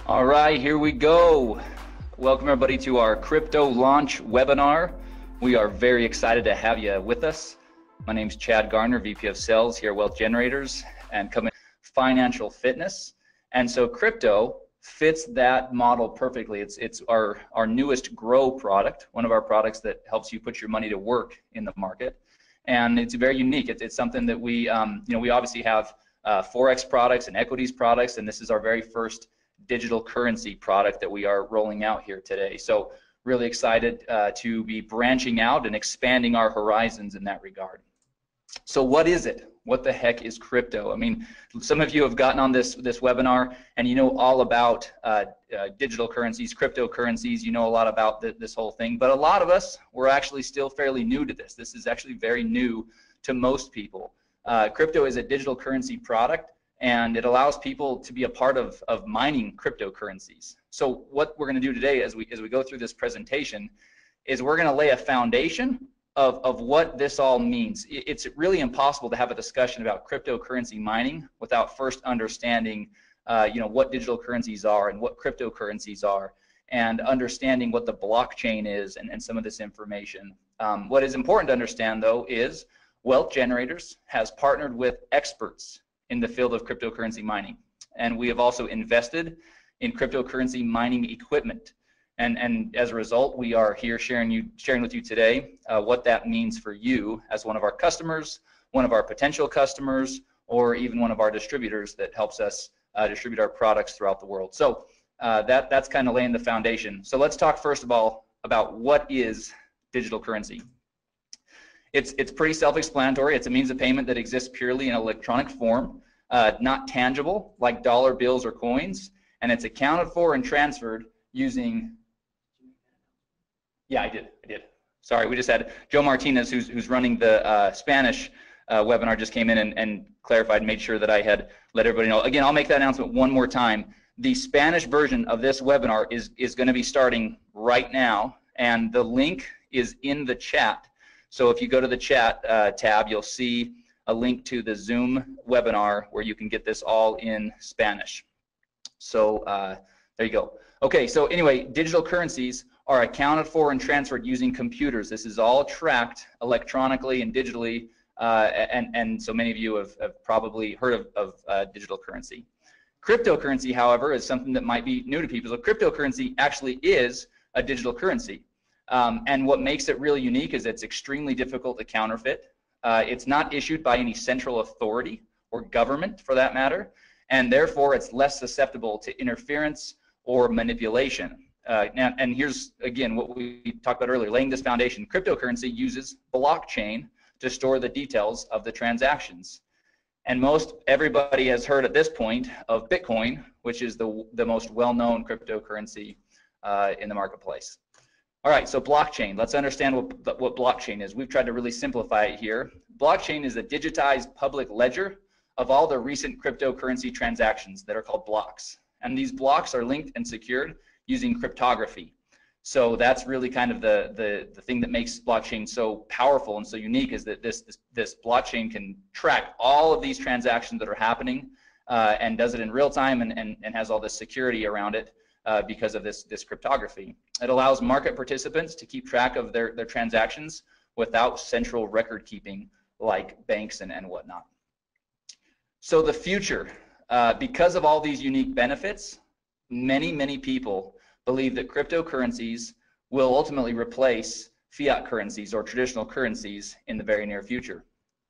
All right, here we go. Welcome everybody to our crypto launch webinar. We are very excited to have you with us. My name is Chad Garner, VP of Sales here at Wealth Generators and coming financial fitness. And so crypto fits that model perfectly. It's our newest grow product, one of our products that helps you put your money to work in the market. And it's very unique. It's something that we obviously have Forex products and equities products, and this is our very first digital currency product that we are rolling out here today. So really excited to be branching out and expanding our horizons in that regard. So what is it? What the heck is crypto? I mean, some of you have gotten on this webinar and you know all about digital currencies, cryptocurrencies, you know a lot about this whole thing, but a lot of us were actually still fairly new to this. This is actually very new to most people. Crypto is a digital currency product, and it allows people to be a part of mining cryptocurrencies. So what we're going to do today as we go through this presentation is we're going to lay a foundation of what this all means. It's really impossible to have a discussion about cryptocurrency mining without first understanding what digital currencies are and what cryptocurrencies are, and understanding what the blockchain is and some of this information. What is important to understand, though, is Wealth Generators has partnered with experts in the field of cryptocurrency mining, and we have also invested in cryptocurrency mining equipment, and as a result we are here sharing with you today what that means for you as one of our customers, one of our potential customers, or even one of our distributors that helps us distribute our products throughout the world. So that's kind of laying the foundation. So let's talk first of all about what is digital currency. It's pretty self-explanatory. It's a means of payment that exists purely in electronic form, not tangible like dollar bills or coins, and it's accounted for and transferred using. Yeah, I did. Sorry, we just had Joe Martinez, who's running the Spanish webinar, just came in and clarified, made sure that I had let everybody know. Again, I'll make that announcement one more time. The Spanish version of this webinar is going to be starting right now, and the link is in the chat. So if you go to the chat tab, you'll see a link to the Zoom webinar where you can get this all in Spanish. So there you go. Okay, so anyway, digital currencies are accounted for and transferred using computers. This is all tracked electronically and digitally, and so many of you have probably heard of digital currency. Cryptocurrency, however, is something that might be new to people. So cryptocurrency actually is a digital currency. And what makes it really unique is it's extremely difficult to counterfeit. It's not issued by any central authority or government, for that matter, and therefore it's less susceptible to interference or manipulation. And here's, again, what we talked about earlier, laying this foundation. Cryptocurrency uses blockchain to store the details of the transactions. And most everybody has heard at this point of Bitcoin, which is the most well-known cryptocurrency in the marketplace. All right, so blockchain. Let's understand what blockchain is. We've tried to really simplify it here. Blockchain is a digitized public ledger of all the recent cryptocurrency transactions that are called blocks. And these blocks are linked and secured using cryptography. So that's really kind of the thing that makes blockchain so powerful and so unique, is that this blockchain can track all of these transactions that are happening and does it in real time and has all this security around it. Because of this cryptography. It allows market participants to keep track of their transactions without central record keeping like banks and whatnot. So the future, because of all these unique benefits, many people believe that cryptocurrencies will ultimately replace fiat currencies or traditional currencies in the very near future.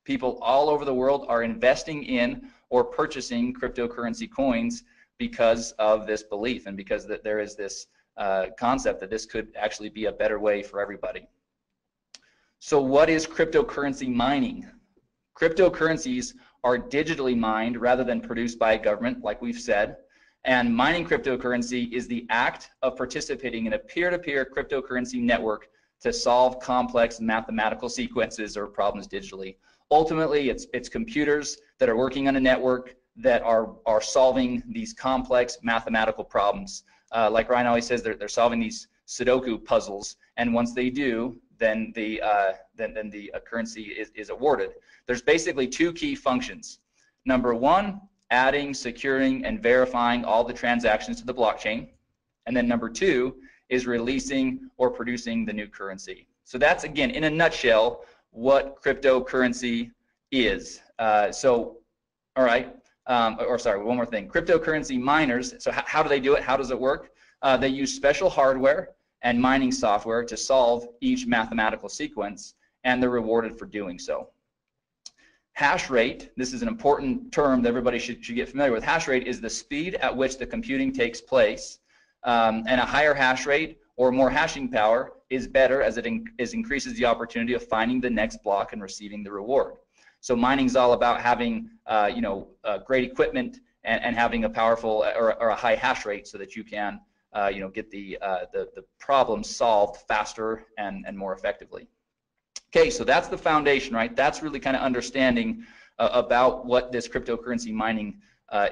People all over the world are investing in or purchasing cryptocurrency coins because of this belief and because that there is this concept that this could actually be a better way for everybody. So what is cryptocurrency mining? Cryptocurrencies are digitally mined rather than produced by a government, like we've said, and mining cryptocurrency is the act of participating in a peer-to-peer cryptocurrency network to solve complex mathematical sequences or problems digitally. Ultimately, it's computers that are working on a network that are solving these complex mathematical problems. Like Ryan always says, they're solving these Sudoku puzzles, and once they do, then the currency is awarded. There's basically two key functions. Number one, adding, securing, and verifying all the transactions to the blockchain. And then number 2 is releasing or producing the new currency. So that's, again, in a nutshell, what cryptocurrency is. All right, sorry, one more thing. Cryptocurrency miners, so how do they do it? How does it work? They use special hardware and mining software to solve each mathematical sequence, and they're rewarded for doing so. Hash rate, this is an important term that everybody should get familiar with. Hash rate is the speed at which the computing takes place, and a higher hash rate or more hashing power is better as it increases the opportunity of finding the next block and receiving the reward. So mining is all about having great equipment and having a powerful or a high hash rate so that you can get the problem solved faster and more effectively. Okay, so that's the foundation, right? That's really kind of understanding about what this cryptocurrency mining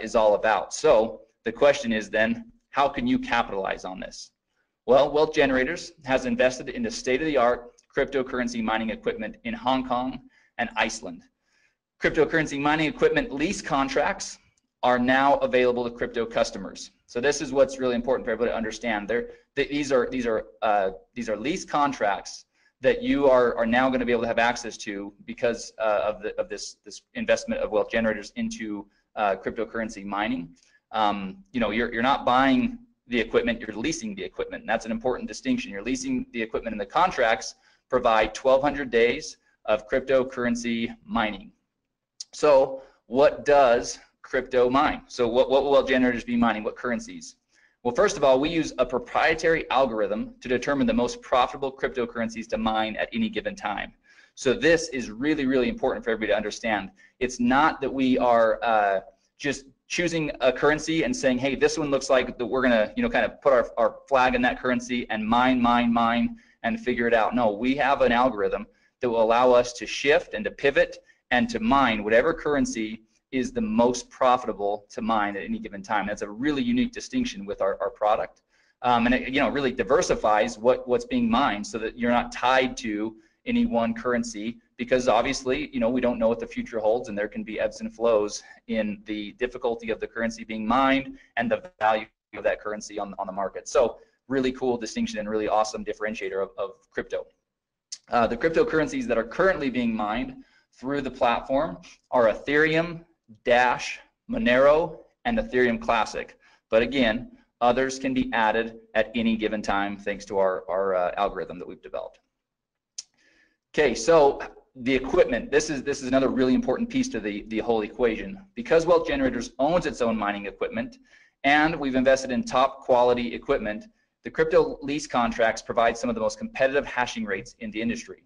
is all about. So the question is then, how can you capitalize on this? Well, Wealth Generators has invested in the state-of-the-art cryptocurrency mining equipment in Hong Kong and Iceland. Cryptocurrency mining equipment lease contracts are now available to crypto customers. So this is what's really important for everybody to understand. These are lease contracts that you are now going to be able to have access to because of this investment of Wealth Generators into cryptocurrency mining. You're not buying the equipment, you're leasing the equipment. And that's an important distinction. You're leasing the equipment, and the contracts provide 1,200 days of cryptocurrency mining. So what does crypto mine? So what will Wealth Generators be mining? What currencies? Well, first of all, we use a proprietary algorithm to determine the most profitable cryptocurrencies to mine at any given time. So this is really, really important for everybody to understand. It's not that we are just choosing a currency and saying, hey, this one looks like that we're gonna, kind of put our flag in that currency and mine, and figure it out. No, we have an algorithm that will allow us to shift and to pivot and to mine whatever currency is the most profitable to mine at any given time. That's a really unique distinction with our product. And it really diversifies what's being mined so that you're not tied to any one currency, because obviously we don't know what the future holds, and there can be ebbs and flows in the difficulty of the currency being mined and the value of that currency on the market. So really cool distinction and really awesome differentiator of crypto. The cryptocurrencies that are currently being mined through the platform are Ethereum, Dash, Monero, and Ethereum Classic. But again, others can be added at any given time thanks to our algorithm that we've developed. Okay, so the equipment, this is another really important piece to the whole equation. Because Wealth Generators owns its own mining equipment, and we've invested in top quality equipment, the crypto lease contracts provide some of the most competitive hashing rates in the industry.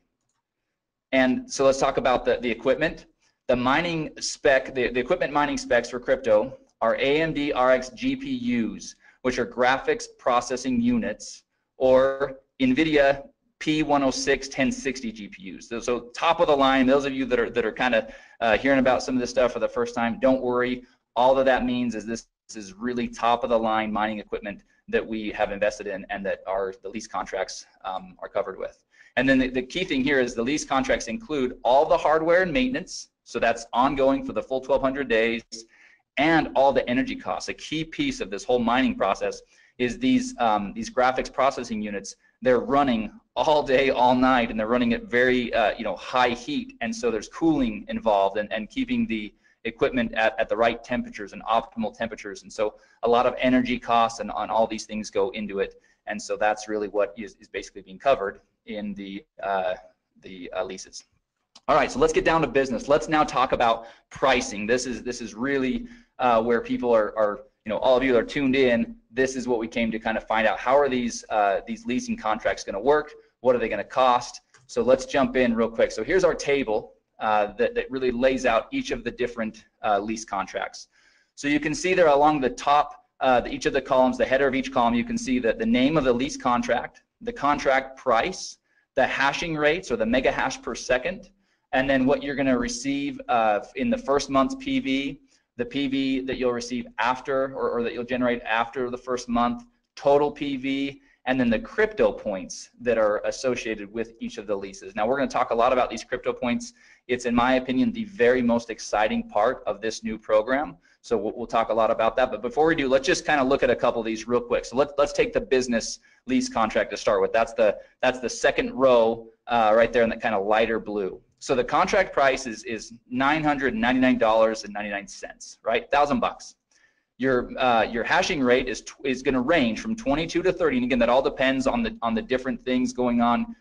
And so let's talk about the equipment. The mining spec, the equipment mining specs for crypto are AMD RX GPUs, which are graphics processing units, or NVIDIA P106 1060 GPUs. So top of the line. Those of you that are kind of hearing about some of this stuff for the first time, don't worry. All that means is this is really top of the line mining equipment that we have invested in and that the lease contracts are covered with. And then the key thing here is the lease contracts include all the hardware and maintenance, so that's ongoing for the full 1,200 days, and all the energy costs. A key piece of this whole mining process is these graphics processing units. They're running all day, all night, and they're running at very high heat, and so there's cooling involved and keeping the equipment at the right temperatures and optimal temperatures. And so a lot of energy costs and on all these things go into it, and so that's really what is basically being covered in the leases. All right, so let's get down to business. Let's now talk about pricing. This is really where people are all of you that are tuned in. This is what we came to kind of find out. How are these leasing contracts going to work? What are they going to cost? So let's jump in real quick. So here's our table that really lays out each of the different lease contracts. So you can see there along the top, each of the columns, the header of each column, you can see that the name of the lease contract, the contract price, the hashing rates or the mega hash per second, and then what you're going to receive in the first month's PV, the PV that you'll receive after or that you'll generate after the first month, total PV, and then the crypto points that are associated with each of the leases. Now we're going to talk a lot about these crypto points. It's, in my opinion, the very most exciting part of this new program. So we'll talk a lot about that. But before we do, let's just kind of look at a couple of these real quick. So let's take the business lease contract to start with. That's the second row right there in that kind of lighter blue. So the contract price is $999.99, right? $1,000. Your hashing rate is going to range from 22 to 30, and again, that all depends on the different things going on,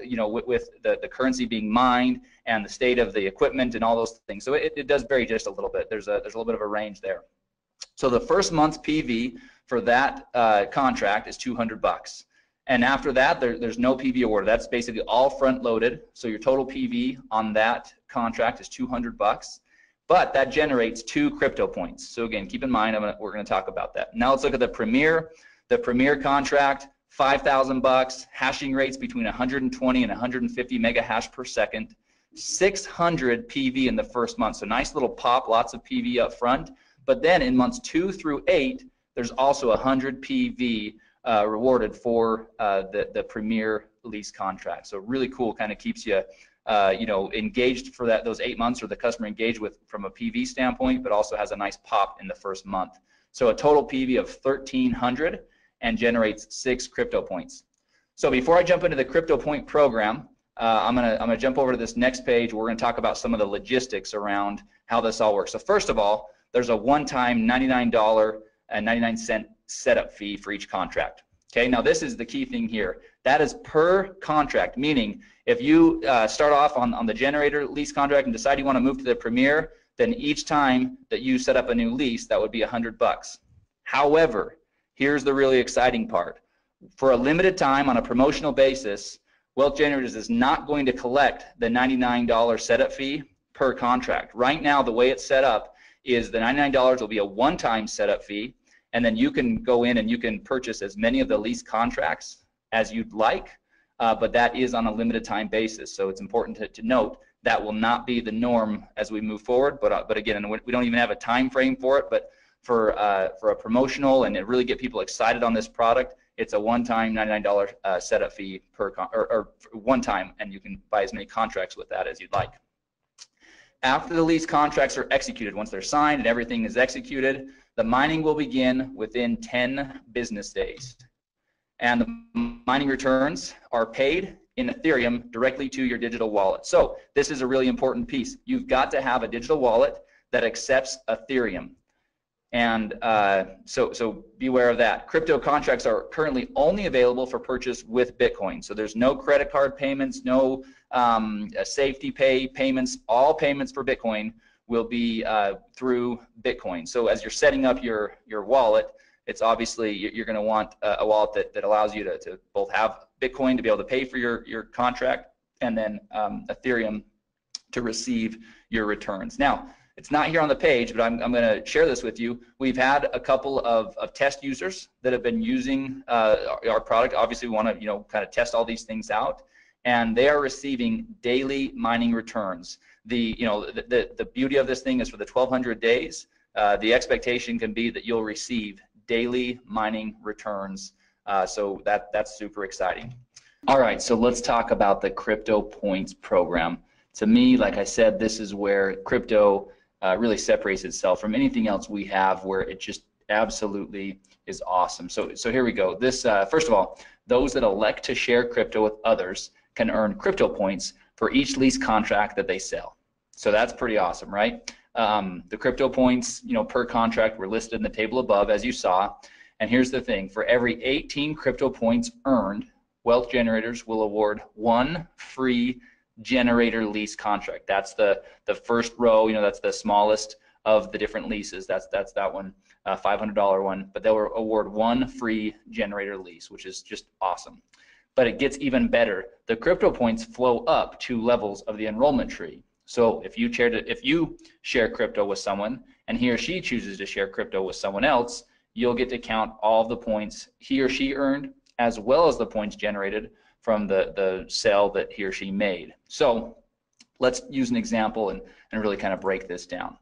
you know, with the currency being mined and the state of the equipment and all those things. So it does vary just a little bit. There's a little bit of a range there. So the first month's PV for that contract is $200, and after that, there's no PV awarded. That's basically all front loaded. So your total PV on that contract is $200. But that generates 2 crypto points. So again, keep in mind, we're going to talk about that. Now let's look at the Premier. The Premier contract, $5,000, hashing rates between 120 and 150 mega hash per second, 600 PV in the first month. So nice little pop, lots of PV up front. But then in months 2 through 8, there's also 100 PV rewarded for the Premier lease contract. So really cool, kind of keeps you you know, engaged for those 8 months, or the customer engaged with from a PV standpoint, but also has a nice pop in the first month. So a total PV of 1,300 and generates 6 crypto points. So before I jump into the crypto point program, I'm gonna jump over to this next page. We're gonna talk about some of the logistics around how this all works. So first of all, there's a one-time $99.99 setup fee for each contract. Okay, now this is the key thing here. That is per contract, meaning if you start off on the generator lease contract and decide you want to move to the Premier, then each time that you set up a new lease, that would be $100. However, here's the really exciting part. For a limited time on a promotional basis, Wealth Generators is not going to collect the $99 setup fee per contract. Right now, the way it's set up is the $99 will be a one-time setup fee, and then you can go in and you can purchase as many of the lease contracts as you'd like, but that is on a limited time basis. So it's important to note that will not be the norm as we move forward. But again, we don't even have a time frame for it. But for a promotional and to really get people excited on this product, it's a one-time $99 setup fee or one time, and you can buy as many contracts with that as you'd like. After the lease contracts are executed, once they're signed and everything is executed, the mining will begin within 10 business days. And the mining returns are paid in Ethereum directly to your digital wallet. So this is a really important piece. You've got to have a digital wallet that accepts Ethereum. And so beware of that. Crypto contracts are currently only available for purchase with Bitcoin. So there's no credit card payments, no safety pay payments. All payments for Bitcoin will be through Bitcoin. So as you're setting up your wallet, it's obviously you're going to want a wallet that allows you to both have Bitcoin to be able to pay for your contract, and then Ethereum to receive your returns. Now, it's not here on the page, but I'm going to share this with you. We've had a couple of test users that have been using our product. Obviously, we want to kind of test all these things out, and they are receiving daily mining returns. The beauty of this thing is for the 1,200 days, the expectation can be that you'll receive daily mining returns. So that's super exciting. All right, so let's talk about the Crypto Points program. To me, like I said, this is where crypto really separates itself from anything else we have, where it just absolutely is awesome. So here we go. This first of all, those that elect to share crypto with others can earn crypto points for each lease contract that they sell. So that's pretty awesome, right? The crypto points, per contract were listed in the table above, as you saw. And here's the thing: for every 18 crypto points earned, Wealth Generators will award 1 free generator lease contract. That's the first row. That's the smallest of the different leases. That's that one, $500 one. But they'll award 1 free generator lease, which is just awesome. But it gets even better. The crypto points flow up 2 levels of the enrollment tree. So if you share crypto with someone and he or she chooses to share crypto with someone else, you'll get to count all the points he or she earned, as well as the points generated from the sale that he or she made. So let's use an example and really kind of break this down.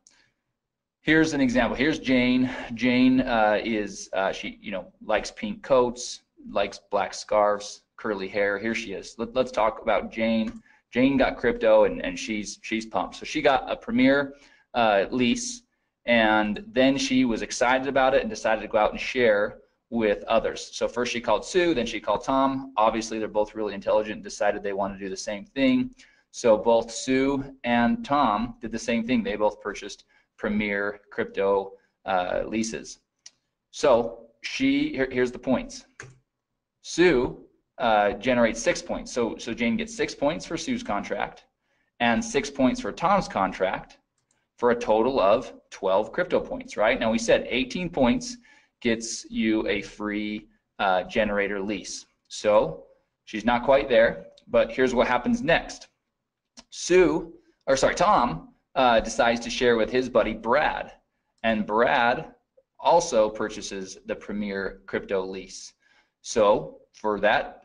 Here's an example. Here's Jane. Jane she likes pink coats. likes black scarves, curly hair. Here she is. Let's talk about Jane. Jane got crypto, and she's pumped. So she got a Premier lease, and then she was excited about it and decided to go out and share with others. So first she called Sue, then she called Tom. Obviously, they're both really intelligent and decided they want to do the same thing. So both Sue and Tom did the same thing. They both purchased Premier crypto leases. So here's the points. Sue generates 6 points. So Jane gets 6 points for Sue's contract and 6 points for Tom's contract for a total of 12 crypto points, right? Now we said 18 points gets you a free generator lease. So she's not quite there, but here's what happens next. Tom decides to share with his buddy Brad, and Brad also purchases the Premier crypto lease. So for that,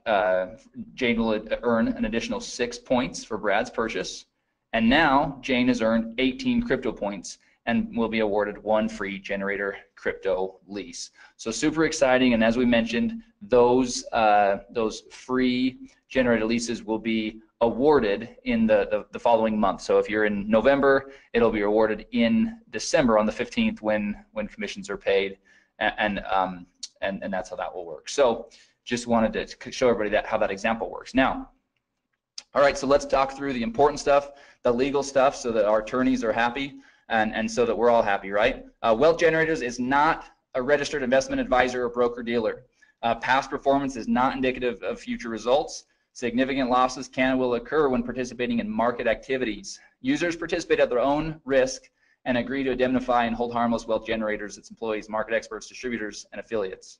Jane will earn an additional 6 points for Brad's purchase, and now Jane has earned 18 crypto points and will be awarded 1 free generator crypto lease. So super exciting, and as we mentioned, those free generator leases will be awarded in the following month. So if you're in November, it'll be awarded in December on the 15th when commissions are paid, and that's how that will work. So just wanted to show everybody how that example works. Now, all right, so let's talk through the important stuff, the legal stuff, so that our attorneys are happy and so that we're all happy, right? Wealth Generators is not a registered investment advisor or broker-dealer. Past performance is not indicative of future results. Significant losses can and will occur when participating in market activities. Users participate at their own risk and agree to indemnify and hold harmless Wealth Generators, its employees, market experts, distributors, and affiliates.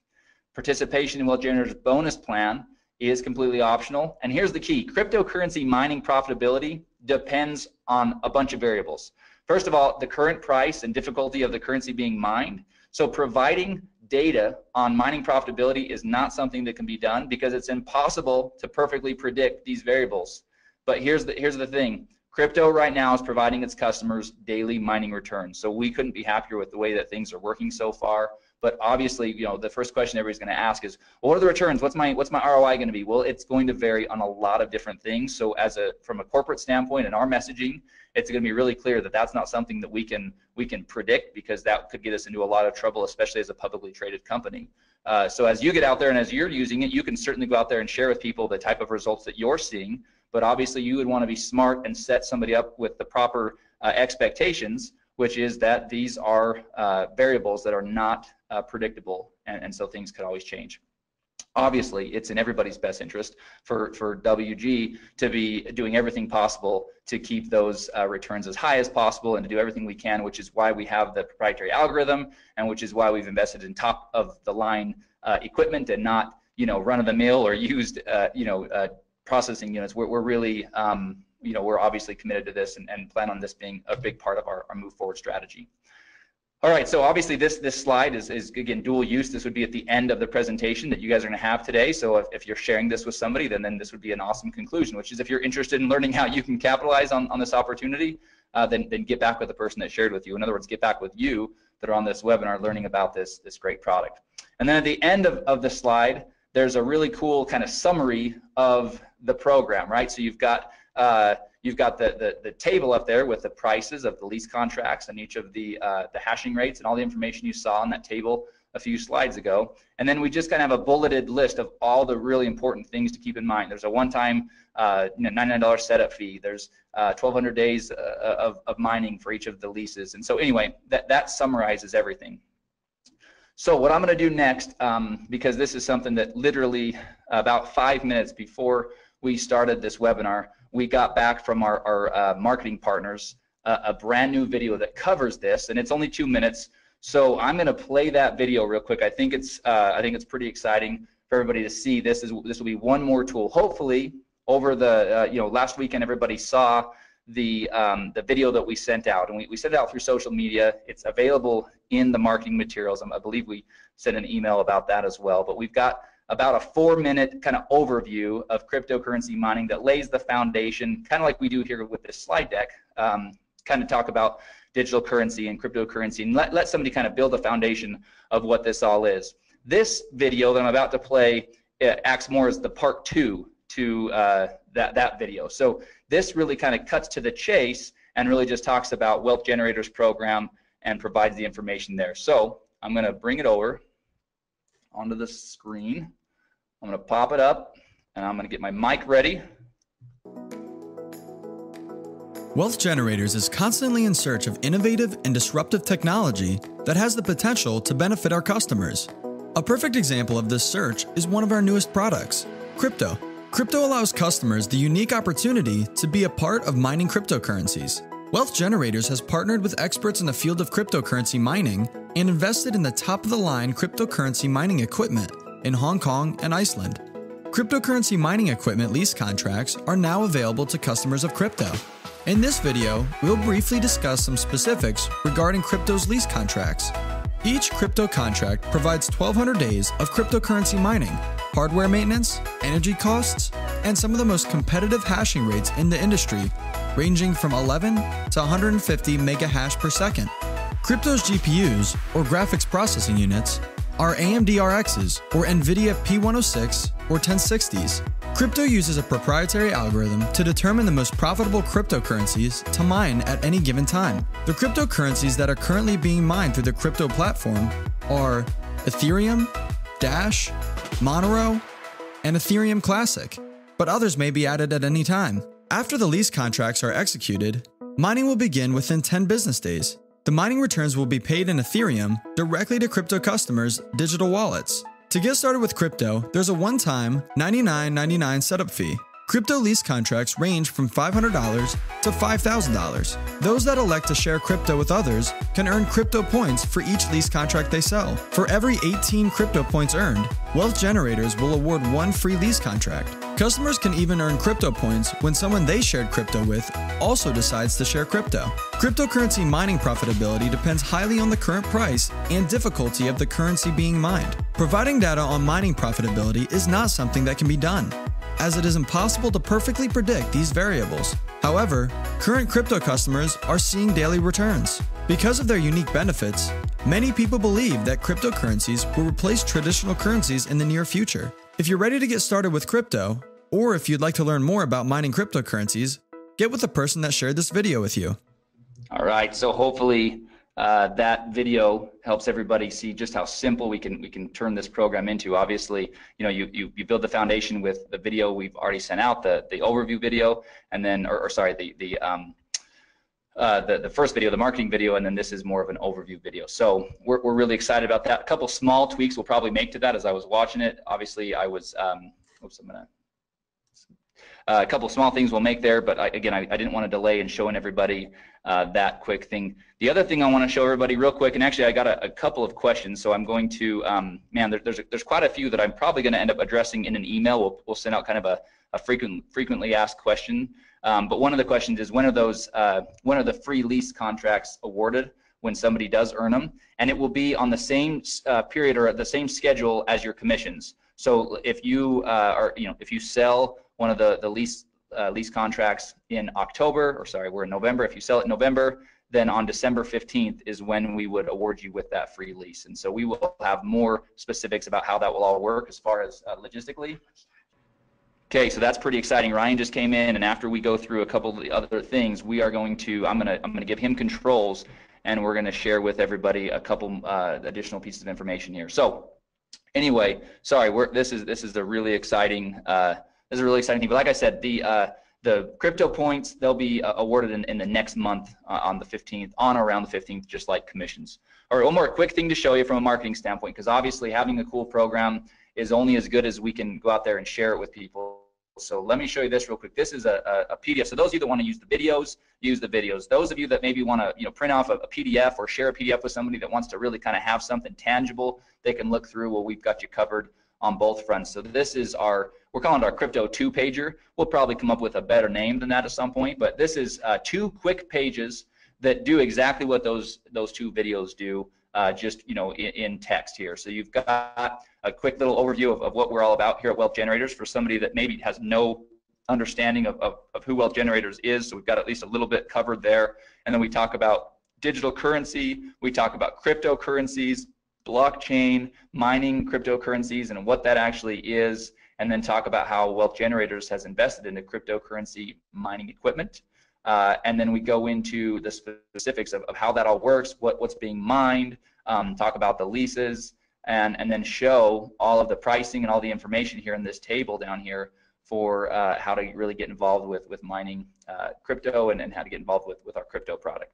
Participation in Wealth Generators bonus plan is completely optional. And here's the key: cryptocurrency mining profitability depends on a bunch of variables. First of all, the current price and difficulty of the currency being mined. So providing data on mining profitability is not something that can be done because it's impossible to perfectly predict these variables. But here's the thing: crypto right now is providing its customers daily mining returns. So we couldn't be happier with the way that things are working so far. But obviously, the first question everybody's going to ask is, well, what are the returns? What's my ROI going to be? Well, it's going to vary on a lot of different things. So from a corporate standpoint in our messaging, it's going to be really clear that that's not something that we can predict, because that could get us into a lot of trouble, especially as a publicly traded company. So as you get out there and as you're using it, you can certainly go out there and share with people the type of results that you're seeing. But obviously, you would want to be smart and set somebody up with the proper expectations, which is that these are variables that are not predictable, and so things could always change. Obviously, it's in everybody's best interest for WG to be doing everything possible to keep those returns as high as possible and to do everything we can, which is why we have the proprietary algorithm, and which is why we've invested in top of the line equipment and not run-of-the-mill or used processing units. We're really we're obviously committed to this and plan on this being a big part of our move forward strategy. All right, so obviously this slide is again dual use. This would be at the end of the presentation that you guys are going to have today. So if you're sharing this with somebody, then this would be an awesome conclusion, which is if you're interested in learning how you can capitalize on this opportunity, then get back with the person that shared with you. In other words, get back with you that are on this webinar learning about this great product. And then at the end of the slide, there's a really cool kind of summary of the program, right? So you've got the table up there with the prices of the lease contracts and each of the hashing rates and all the information you saw on that table a few slides ago. And then we just kind of have a bulleted list of all the really important things to keep in mind. There's a one-time $99 setup fee. There's 1,200 days of mining for each of the leases. And so anyway, that summarizes everything. So what I'm going to do next, because this is something that literally about 5 minutes before we started this webinar, we got back from our marketing partners a brand new video that covers this, and it's only 2 minutes. So I'm going to play that video real quick. I think it's pretty exciting for everybody to see. This will be one more tool. Hopefully, over the last weekend, everybody saw the video that we sent out, and we sent it out through social media. It's available in the marketing materials. I believe we sent an email about that as well. But we've got about a 4-minute kind of overview of cryptocurrency mining that lays the foundation, kind of like we do here with this slide deck, kind of talk about digital currency and cryptocurrency, and let somebody kind of build a foundation of what this all is. This video that I'm about to play acts more as the part 2 to that video. So this really kind of cuts to the chase and really just talks about Wealth Generators program and provides the information there. So I'm going to bring it over onto the screen. I'm going to pop it up, and I'm going to get my mic ready. Wealth Generators is constantly in search of innovative and disruptive technology that has the potential to benefit our customers. A perfect example of this search is one of our newest products, crypto. Crypto allows customers the unique opportunity to be a part of mining cryptocurrencies. Wealth Generators has partnered with experts in the field of cryptocurrency mining and invested in the top-of-the-line cryptocurrency mining equipment in Hong Kong and Iceland. Cryptocurrency mining equipment lease contracts are now available to customers of crypto. In this video, we'll briefly discuss some specifics regarding crypto's lease contracts. Each crypto contract provides 1,200 days of cryptocurrency mining, hardware maintenance, energy costs, and some of the most competitive hashing rates in the industry, ranging from 11 to 150 mega hash per second. Crypto's GPUs, or graphics processing units, are AMD RXs, or NVIDIA P106 or 1060s. Crypto uses a proprietary algorithm to determine the most profitable cryptocurrencies to mine at any given time. The cryptocurrencies that are currently being mined through the crypto platform are Ethereum, Dash, Monero, and Ethereum Classic, but others may be added at any time. After the lease contracts are executed, mining will begin within 10 business days. The mining returns will be paid in Ethereum directly to crypto customers' digital wallets. To get started with crypto, there's a one-time $99.99 setup fee. Crypto lease contracts range from $500 to $5,000. Those that elect to share crypto with others can earn crypto points for each lease contract they sell. For every 18 crypto points earned, Wealth Generators will award one free lease contract. Customers can even earn crypto points when someone they shared crypto with also decides to share crypto. Cryptocurrency mining profitability depends highly on the current price and difficulty of the currency being mined. Providing data on mining profitability is not something that can be done, as it is impossible to perfectly predict these variables. However, current crypto customers are seeing daily returns. Because of their unique benefits, many people believe that cryptocurrencies will replace traditional currencies in the near future. If you're ready to get started with crypto, or if you'd like to learn more about mining cryptocurrencies, get with the person that shared this video with you. All right, so hopefully that video helps everybody see just how simple we can turn this program into. Obviously, you know, you build the foundation with the video we've already sent out, the overview video, and then, the first video, the marketing video, and then this is more of an overview video. So we're really excited about that. A couple small tweaks we'll probably make to that as I was watching it. Obviously, I was, a couple small things we'll make there, but I didn't want to delay in showing everybody that quick thing. The other thing I want to show everybody real quick, and actually I got a couple of questions, so I'm going to, there's quite a few that I'm probably going to end up addressing in an email. We'll send out kind of a frequently asked question. But one of the questions is, when are the free lease contracts awarded when somebody does earn them? And it will be on the same period or at the same schedule as your commissions. So if you if you sell one of the lease contracts in October, or sorry, we're in November. If you sell it in November, then on December 15th is when we would award you with that free lease. And so we will have more specifics about how that will all work as far as logistically. Okay, so that's pretty exciting. Ryan just came in, and after we go through a couple of the other things, we are going to, I'm gonna give him controls, and we're gonna share with everybody a couple additional pieces of information here. So anyway, sorry, this is a really exciting thing. But like I said, the crypto points, they'll be awarded in the next month on the 15th, on or around the 15th, just like commissions. All right, one more quick thing to show you from a marketing standpoint, because obviously having a cool program is only as good as we can go out there and share it with people. So let me show you this real quick. This is a PDF. So those of you that want to use the videos, use the videos. Those of you that maybe want to print off a PDF or share a PDF with somebody that wants to really kind of have something tangible they can look through, well, we've got you covered on both fronts. So this is we're calling it our crypto 2-pager. We'll probably come up with a better name than that at some point, but this is 2 quick pages that do exactly what those 2 videos do, just in text here. So you've got a quick little overview of what we're all about here at Wealth Generators for somebody that maybe has no understanding of who Wealth Generators is. So we've got at least a little bit covered there. And then we talk about digital currency, we talk about cryptocurrencies, blockchain, mining cryptocurrencies, and what that actually is, and then talk about how Wealth Generators has invested into cryptocurrency mining equipment. And then we go into the specifics of how that all works, what's being mined, talk about the leases, and then show all of the pricing and all the information here in this table down here for how to really get involved with mining crypto and how to get involved with our crypto product.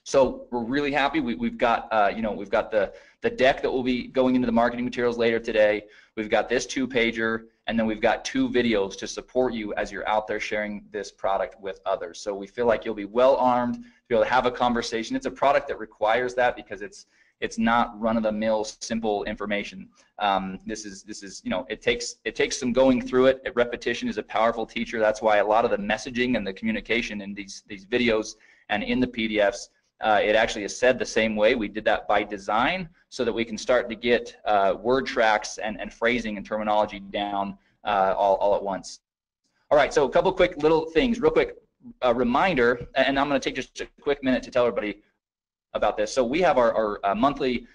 So we're really happy. We've got we've got the deck that will be going into the marketing materials later today. We've got this 2-pager, and then we've got 2 videos to support you as you're out there sharing this product with others. So we feel like you'll be well armed to be able to have a conversation. It's a product that requires that because it's not run-of-the-mill simple information. This is it takes some going through it. Repetition is a powerful teacher. That's why a lot of the messaging and the communication in these videos and in the PDFs, it actually is said the same way. We did that by design so that we can start to get word tracks and phrasing and terminology down all at once. All right, so a couple quick little things, real quick reminder, and I'm going to take just a quick minute to tell everybody about this. So we have our monthly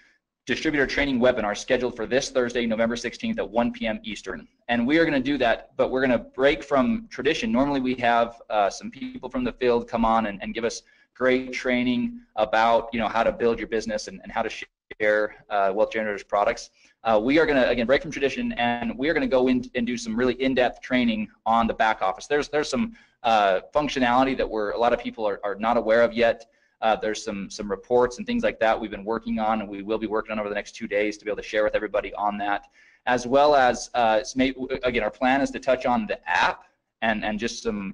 distributor training webinar scheduled for this Thursday, November 16th at 1 p.m. Eastern. And we are going to do that, but we're going to break from tradition. Normally we have some people from the field come on and give us great training about how to build your business and how to share Wealth Generators products. We are going to, again, break from tradition, and we are going to go in and do some really in-depth training on the back office. There's some functionality that a lot of people are not aware of yet. There's some reports and things like that we've been working on, and we will be working on over the next 2 days to be able to share with everybody on that, as well as again, our plan is to touch on the app and just some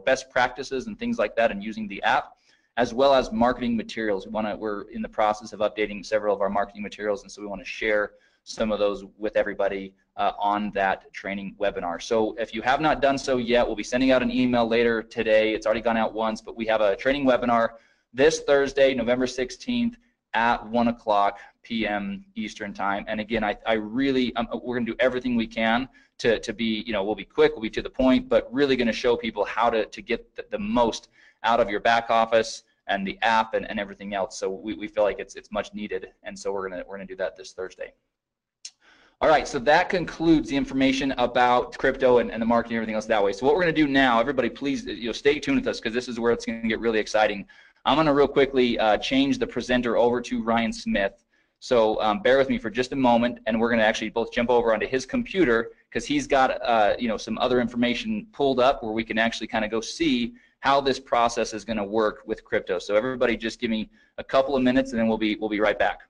best practices and things like that and using the app, as well as marketing materials. We're in the process of updating several of our marketing materials, and so we want to share some of those with everybody on that training webinar. So if you have not done so yet, we'll be sending out an email later today. It's already gone out once, but we have a training webinar this Thursday, November 16th at 1 p.m. Eastern time. And again, we're going to do everything we can to be, we'll be quick, we'll be to the point, but really going to show people how to get the most out of your back office and the app and everything else. So we feel like it's much needed, and so we're gonna do that this Thursday. All right, so that concludes the information about crypto and the marketing and everything else that way. So what we're gonna do now, everybody please stay tuned with us, because this is where it's gonna get really exciting. I'm gonna real quickly change the presenter over to Ryan Smith. So bear with me for just a moment, and we're gonna actually both jump over onto his computer, because he's got some other information pulled up where we can actually kind of go see how this process is going to work with crypto. So everybody just give me a couple of minutes, and then we'll be right back.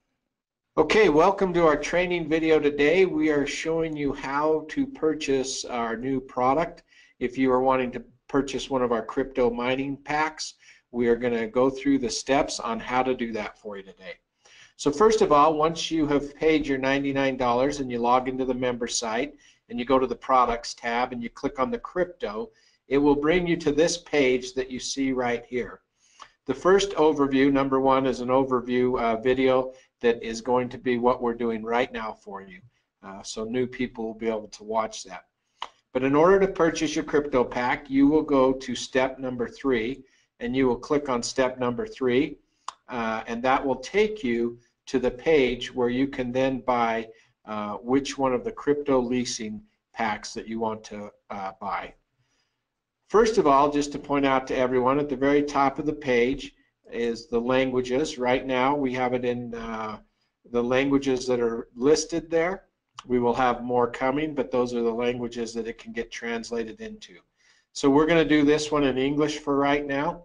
Okay, welcome to our training video today. We are showing you how to purchase our new product. If you are wanting to purchase one of our crypto mining packs, we are going to go through the steps on how to do that for you today. So first of all, once you have paid your $99 and you log into the member site and you go to the products tab and you click on the crypto, it will bring you to this page that you see right here. The first overview, number one, is an overview video that is going to be what we're doing right now for you. So new people will be able to watch that. But in order to purchase your crypto pack, you will go to step number 3, and you will click on step number 3, and that will take you to the page where you can then buy which one of the crypto leasing packs that you want to buy. First of all, just to point out to everyone, at the very top of the page is the languages. Right now we have it in the languages that are listed there. We will have more coming, but those are the languages that it can get translated into. So we're going to do this one in English for right now.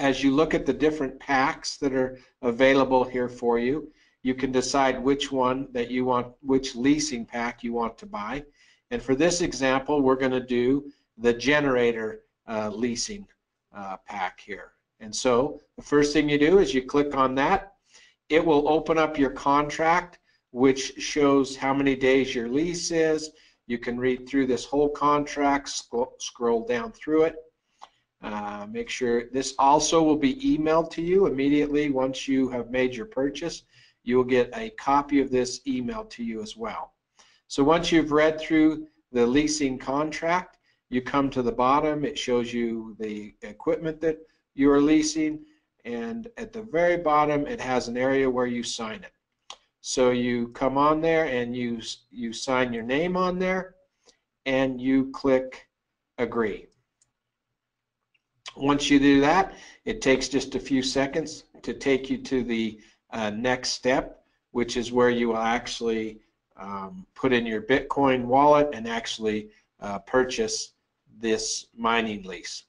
As you look at the different packs that are available here for you, you can decide which one that you want, which leasing pack you want to buy. And for this example, we're going to do the generator leasing pack here. And so the first thing you do is you click on that. It will open up your contract, which shows how many days your lease is. You can read through this whole contract, scroll down through it. Make sure this also will be emailed to you immediately once you have made your purchase. You will get a copy of this emailed to you as well. So once you've read through the leasing contract, you come to the bottom. It shows you the equipment that you are leasing, and at the very bottom it has an area where you sign it. So you come on there and you sign your name on there and you click agree. Once you do that, it takes just a few seconds to take you to the next step, which is where you will actually put in your Bitcoin wallet and actually purchase this mining lease.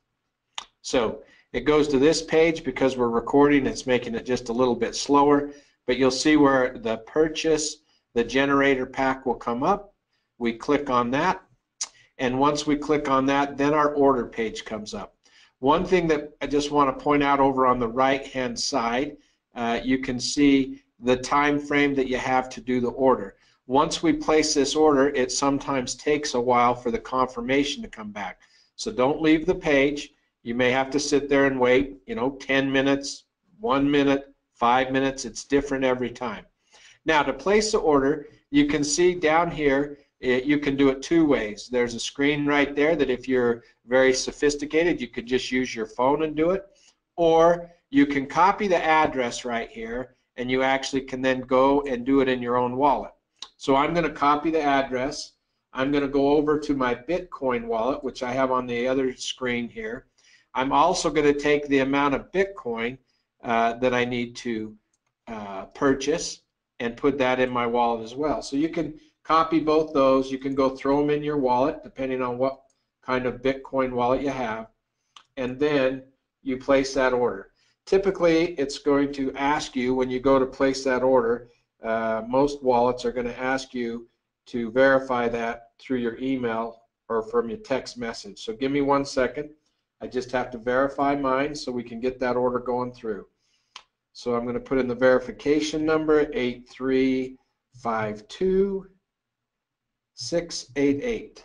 So it goes to this page. Because we're recording, it's making it just a little bit slower, but you'll see where the purchase, the generator pack will come up. We click on that, and once we click on that, then our order page comes up. One thing that I just want to point out over on the right hand side, you can see the time frame that you have to do the order. Once we place this order, it sometimes takes a while for the confirmation to come back. So don't leave the page. You may have to sit there and wait, 10 minutes, 1 minute, 5 minutes. It's different every time. Now, to place the order, you can see down here, you can do it two ways. There's a screen right there that if you're very sophisticated, you could just use your phone and do it. Or you can copy the address right here, and you actually can then go and do it in your own wallet. So I'm going to copy the address. I'm going to go over to my Bitcoin wallet, which I have on the other screen here. I'm also going to take the amount of Bitcoin that I need to purchase and put that in my wallet as well. So you can copy both those. You can go throw them in your wallet depending on what kind of Bitcoin wallet you have, and then you place that order. Typically, it's going to ask you when you go to place that order, most wallets are going to ask you to verify that through your email or from your text message. So give me 1 second. I just have to verify mine so we can get that order going through. So I'm going to put in the verification number 8352688,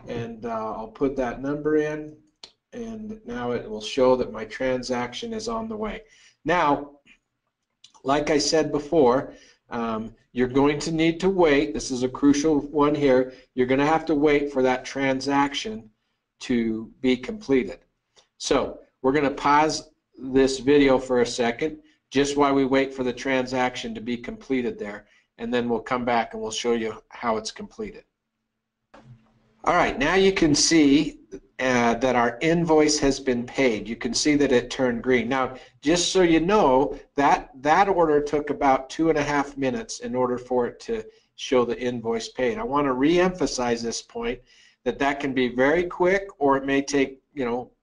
and I'll put that number in, and now it will show that my transaction is on the way. Now, like I said before, you're going to need to wait. This is a crucial one here. You're going to have to wait for that transaction to be completed. So we're going to pause this video for a second just while we wait for the transaction to be completed there, and then we'll come back and we'll show you how it's completed. All right, now you can see that our invoice has been paid. You can see that it turned green. Now, just so you know, that order took about 2.5 minutes in order for it to show the invoice paid. I want to re-emphasize this point, that can be very quick, or it may take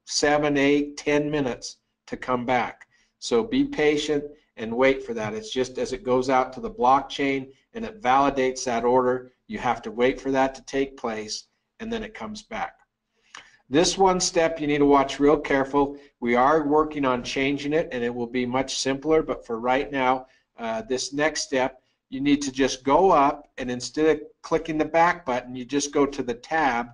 7, 8, 10 minutes to come back. So be patient and wait for that. It's just as it goes out to the blockchain and it validates that order, you have to wait for that to take place, and then it comes back. This one step you need to watch real careful. We are working on changing it, and it will be much simpler, but for right now, this next step, you need to just go up, and instead of clicking the back button, you just go to the tab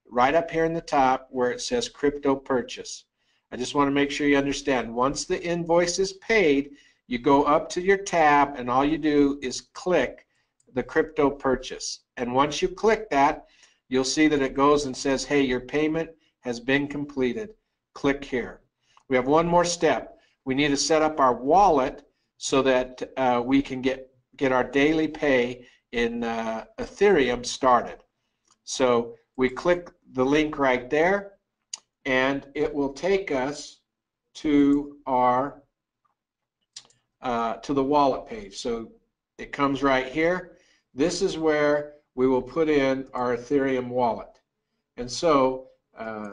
right up here in the top where it says crypto purchase. I just want to make sure you understand. Once the invoice is paid, you go up to your tab, and all you do is click the crypto purchase. And once you click that, you'll see that it goes and says, hey, your payment has been completed. Click here. We have one more step. We need to set up our wallet so that we can get our daily pay in Ethereum started. So we click the link right there, and it will take us to our to the wallet page. So it comes right here. This is where we will put in our Ethereum wallet. And so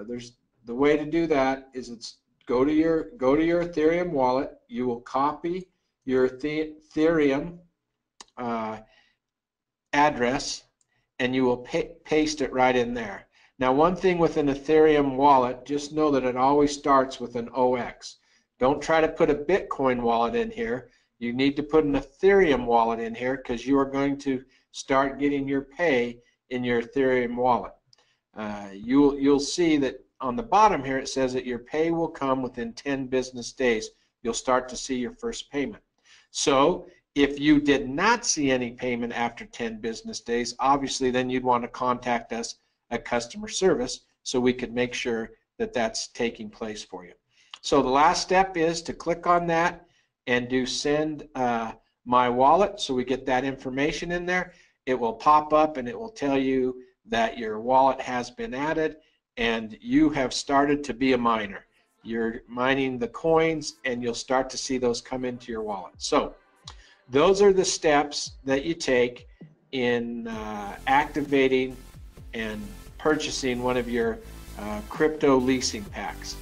there's the way to do that is go to your Ethereum wallet. You will copy your Ethereum address, and you will paste it right in there. Now, one thing with an Ethereum wallet, just know that it always starts with an OX. Don't try to put a Bitcoin wallet in here. You need to put an Ethereum wallet in here because you are going to start getting your pay in your Ethereum wallet. You'll see that on the bottom here it says that your pay will come within 10 business days. You'll start to see your first payment. So if you did not see any payment after 10 business days, obviously then you'd want to contact us at customer service so we could make sure that that's taking place for you. So the last step is to click on that and do send My Wallet, so we get that information in there. It will pop up and it will tell you that your wallet has been added and you have started to be a miner. You're mining the coins and you'll start to see those come into your wallet. So those are the steps that you take in activating and purchasing one of your crypto leasing packs.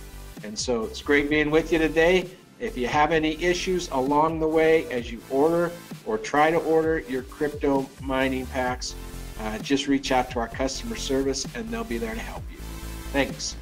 And so it's great being with you today. If you have any issues along the way as you order or try to order your crypto mining packs, just reach out to our customer service and they'll be there to help you. Thanks.